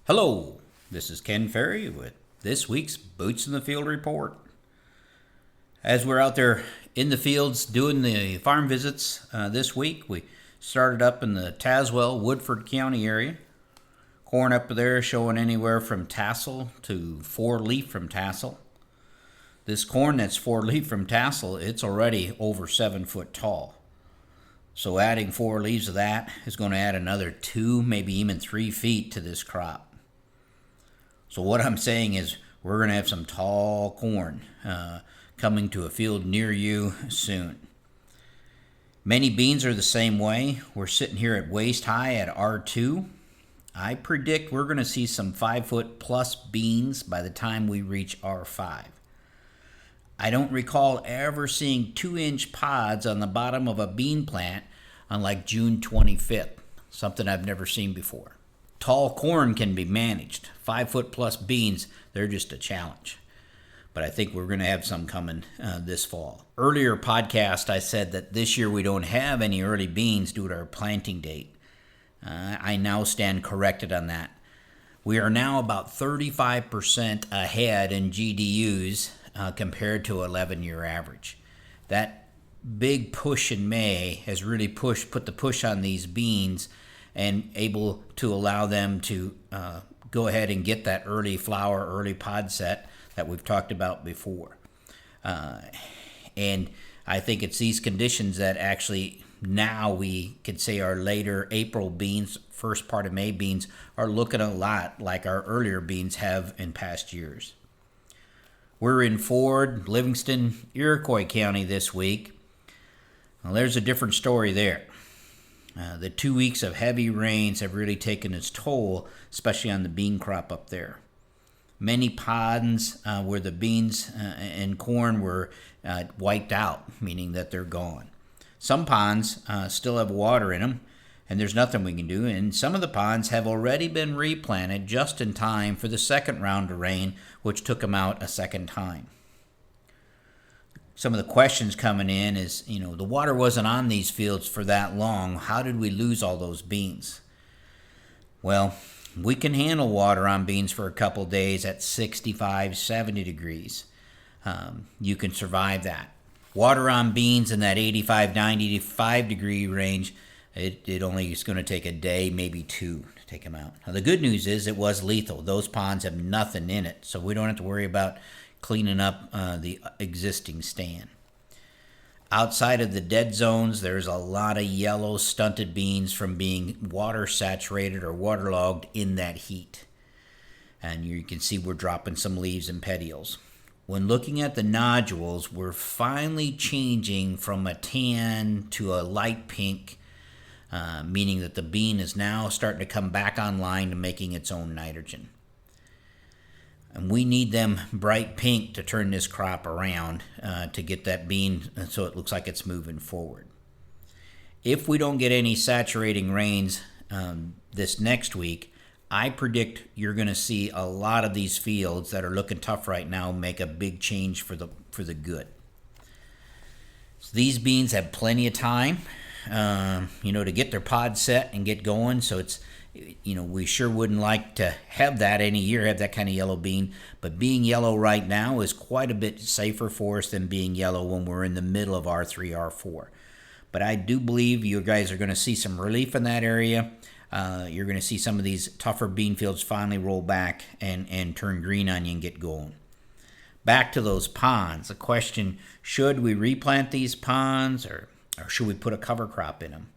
Hello, this is Ken Ferry with this week's Boots in the Field report. As we're out there in the fields doing the farm visits this week, we started up in the Tazewell, Woodford County area. Corn up there showing anywhere from tassel to 4-leaf from tassel. This corn that's 4-leaf from tassel, it's already over 7 foot tall. So adding 4 leaves of that is going to add another 2, maybe even 3 feet to this crop. So what I'm saying is we're going to have some tall corn coming to a field near you soon. Many beans are the same way. We're sitting here at waist high at R2. I predict we're going to see some 5-foot plus beans by the time we reach R5. I don't recall ever seeing 2-inch pods on the bottom of a bean plant on like June 25th, something I've never seen before. Tall corn can be managed. 5-foot plus beans, they're just a challenge. But I think we're going to have some coming this fall. Earlier podcast, I said that this year we don't have any early beans due to our planting date. I now stand corrected on that. We are now about 35% ahead in GDUs compared to 11-year average. That big push in May has really put the push on these beans and able to allow them to go ahead and get that early flower, early pod set that we've talked about before. And I think it's these conditions that actually now we could say our later April beans, first part of May beans, are looking a lot like our earlier beans have in past years. We're in Ford, Livingston, Iroquois County this week. Well, there's a different story there. The 2 weeks of heavy rains have really taken its toll, especially on the bean crop up there. Many ponds where the beans and corn were wiped out, meaning that they're gone. Some ponds still have water in them, and there's nothing we can do. And some of the ponds have already been replanted just in time for the second round of rain, which took them out a second time. Some of the questions coming in is, the water wasn't on these fields for that long. How did we lose all those beans? Well, we can handle water on beans for a couple days at 65, 70 degrees. You can survive that. Water on beans in that 85, 95 degree range, it only is going to take a day, maybe 2 to take them out. Now, the good news is it was lethal. Those ponds have nothing in it, so we don't have to worry about cleaning up the existing stand. Outside of the dead zones, there's a lot of yellow stunted beans from being water saturated or waterlogged in that heat. And you can see we're dropping some leaves and petioles. When looking at the nodules, we're finally changing from a tan to a light pink, meaning that the bean is now starting to come back online to making its own nitrogen. And we need them bright pink to turn this crop around to get that bean so it looks like it's moving forward. If we don't get any saturating rains this next week, I predict you're going to see a lot of these fields that are looking tough right now make a big change for the good. So these beans have plenty of time, to get their pod set and get going. So it's we sure wouldn't like to have that any year, have that kind of yellow bean. But being yellow right now is quite a bit safer for us than being yellow when we're in the middle of R3, R4. But I do believe you guys are going to see some relief in that area. You're going to see some of these tougher bean fields finally roll back and turn green on you and get going. Back to those ponds. The question, should we replant these ponds or should we put a cover crop in them?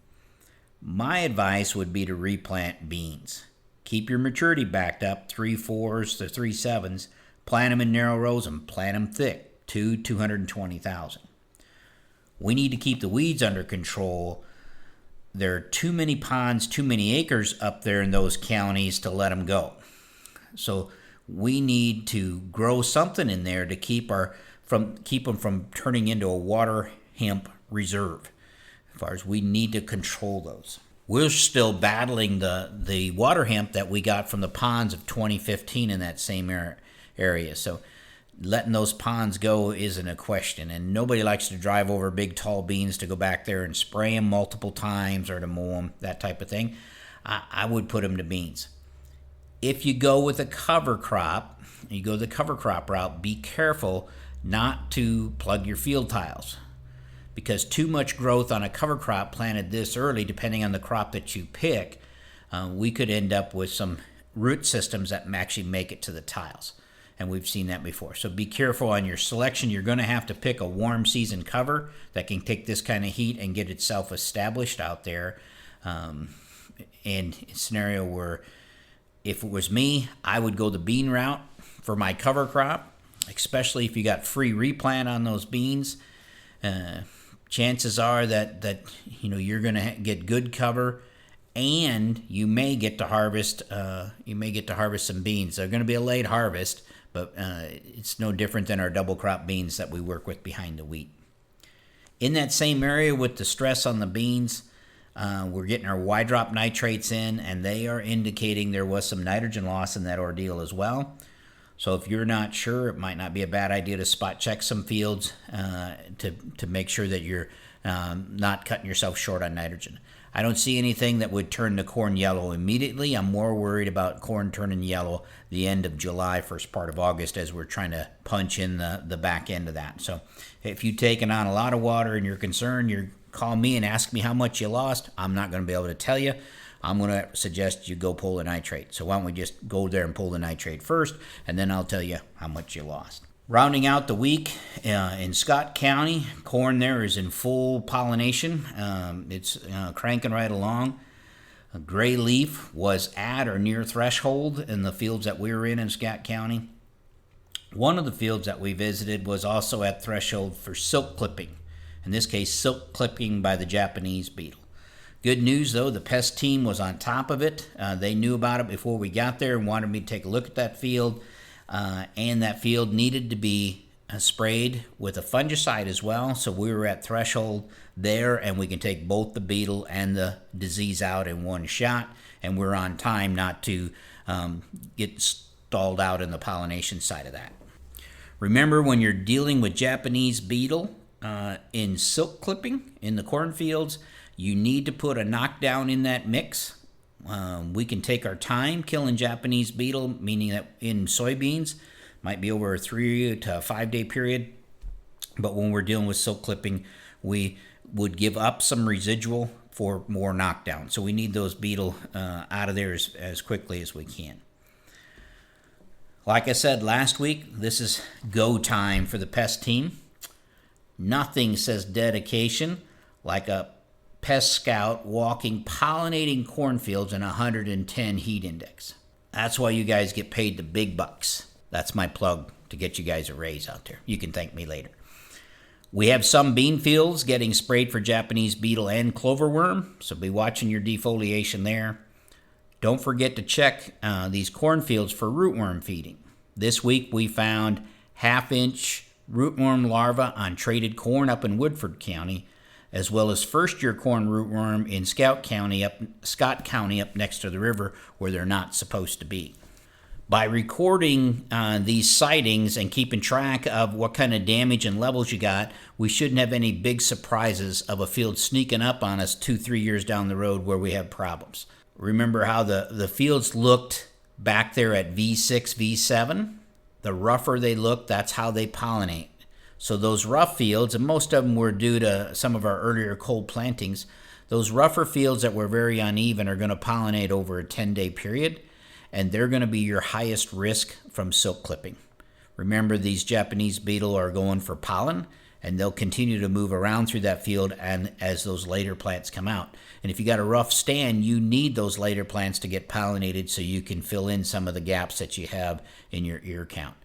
My advice would be to replant beans. Keep your maturity backed up, 3/4s to 3/7s. Plant them in narrow rows and plant them thick, 220,000. We need to keep the weeds under control. There are too many ponds, too many acres up there in those counties to let them go. So we need to grow something in there to keep them from turning into a water hemp reserve. As far as we need to control those. We're still battling the water hemp that we got from the ponds of 2015 in that same area. So letting those ponds go isn't a question. And nobody likes to drive over big tall beans to go back there and spray them multiple times or to mow them, that type of thing. I would put them to beans. If you go with a cover crop, you go the cover crop route, be careful not to plug your field tiles, because too much growth on a cover crop planted this early, depending on the crop that you pick, we could end up with some root systems that actually make it to the tiles. And we've seen that before. So be careful on your selection. You're going to have to pick a warm season cover that can take this kind of heat and get itself established out there. And a scenario where, if it was me, I would go the bean route for my cover crop, especially if you got free replant on those beans. Chances are that you're going to get good cover, and you may get to harvest. Some beans. They're going to be a late harvest, but it's no different than our double crop beans that we work with behind the wheat. In that same area with the stress on the beans, we're getting our Y-drop nitrates in, and they are indicating there was some nitrogen loss in that ordeal as well. So if you're not sure, it might not be a bad idea to spot check some fields to make sure that you're not cutting yourself short on nitrogen. I don't see anything that would turn the corn yellow immediately. I'm more worried about corn turning yellow the end of July, first part of August, as we're trying to punch in the back end of that. So if you've taken on a lot of water and you're concerned, you call me and ask me how much you lost. I'm not going to be able to tell you. I'm going to suggest you go pull the nitrate. So why don't we just go there and pull the nitrate first, and then I'll tell you how much you lost. Rounding out the week in Scott County, corn there is in full pollination. It's cranking right along. A gray leaf was at or near threshold in the fields that we were in Scott County. One of the fields that we visited was also at threshold for silk clipping. In this case, silk clipping by the Japanese beetle. Good news, though, the pest team was on top of it. They knew about it before we got there and wanted me to take a look at that field. And that field needed to be sprayed with a fungicide as well. So we were at threshold there, and we can take both the beetle and the disease out in one shot. And we're on time not to get stalled out in the pollination side of that. Remember, when you're dealing with Japanese beetle in silk clipping in the cornfields, you need to put a knockdown in that mix. We can take our time killing Japanese beetle, meaning that in soybeans, might be over a 3 to 5 day period. But when we're dealing with silk clipping, we would give up some residual for more knockdown. So we need those beetle out of there as quickly as we can. Like I said last week, this is go time for the pest team. Nothing says dedication like a pest scout walking pollinating cornfields in 110 heat index. That's why you guys get paid the big bucks. That's my plug to get you guys a raise out there. You can thank me later. We have some bean fields getting sprayed for Japanese beetle and cloverworm, so be watching your defoliation there. Don't forget to check these cornfields for rootworm feeding. This week we found half-inch rootworm larvae on traded corn up in Woodford County, as well as first-year corn rootworm in Scott County up next to the river where they're not supposed to be. By recording these sightings and keeping track of what kind of damage and levels you got, we shouldn't have any big surprises of a field sneaking up on us 2-3 years down the road where we have problems. Remember how the fields looked back there at V6, V7? The rougher they look, that's how they pollinate. So those rough fields, and most of them were due to some of our earlier cold plantings, those rougher fields that were very uneven are going to pollinate over a 10-day period, and they're going to be your highest risk from silk clipping. Remember, these Japanese beetle are going for pollen, and they'll continue to move around through that field and as those later plants come out. And if you got a rough stand, you need those later plants to get pollinated so you can fill in some of the gaps that you have in your ear count.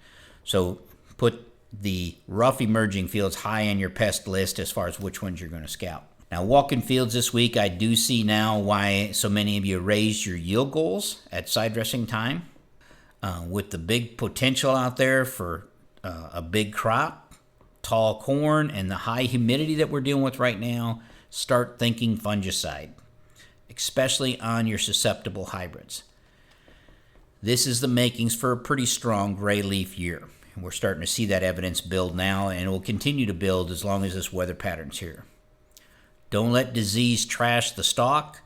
So put the rough emerging fields high on your pest list as far as which ones you're going to scout. Now, walking fields this week, I do see now why so many of you raised your yield goals at side dressing time. With the big potential out there for a big crop, tall corn, and the high humidity that we're dealing with right now, start thinking fungicide, especially on your susceptible hybrids. This is the makings for a pretty strong gray leaf year. And we're starting to see that evidence build now, and it will continue to build as long as this weather pattern's here. Don't let disease trash the stalk.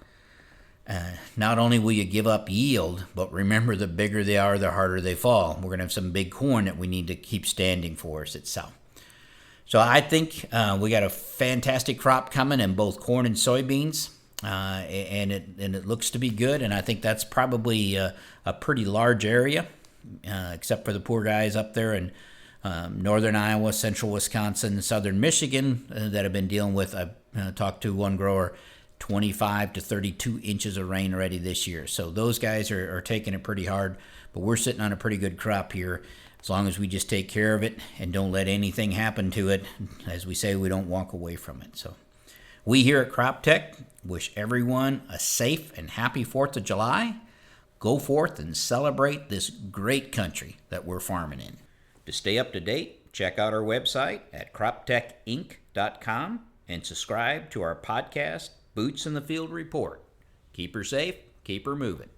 Not only will you give up yield, but remember, the bigger they are, the harder they fall. We're going to have some big corn that we need to keep standing for us itself. So I think we got a fantastic crop coming in both corn and soybeans, and it looks to be good. And I think that's probably a pretty large area, except for the poor guys up there in northern Iowa, central Wisconsin, southern Michigan that have been dealing with. I talked to one grower, 25 to 32 inches of rain already this year. So those guys are taking it pretty hard, but we're sitting on a pretty good crop here. As long as we just take care of it and don't let anything happen to it, as we say, we don't walk away from it. So we here at Crop Tech wish everyone a safe and happy 4th of July. Go forth and celebrate this great country that we're farming in. To stay up to date, check out our website at croptechinc.com and subscribe to our podcast, Boots in the Field Report. Keep her safe, keep her moving.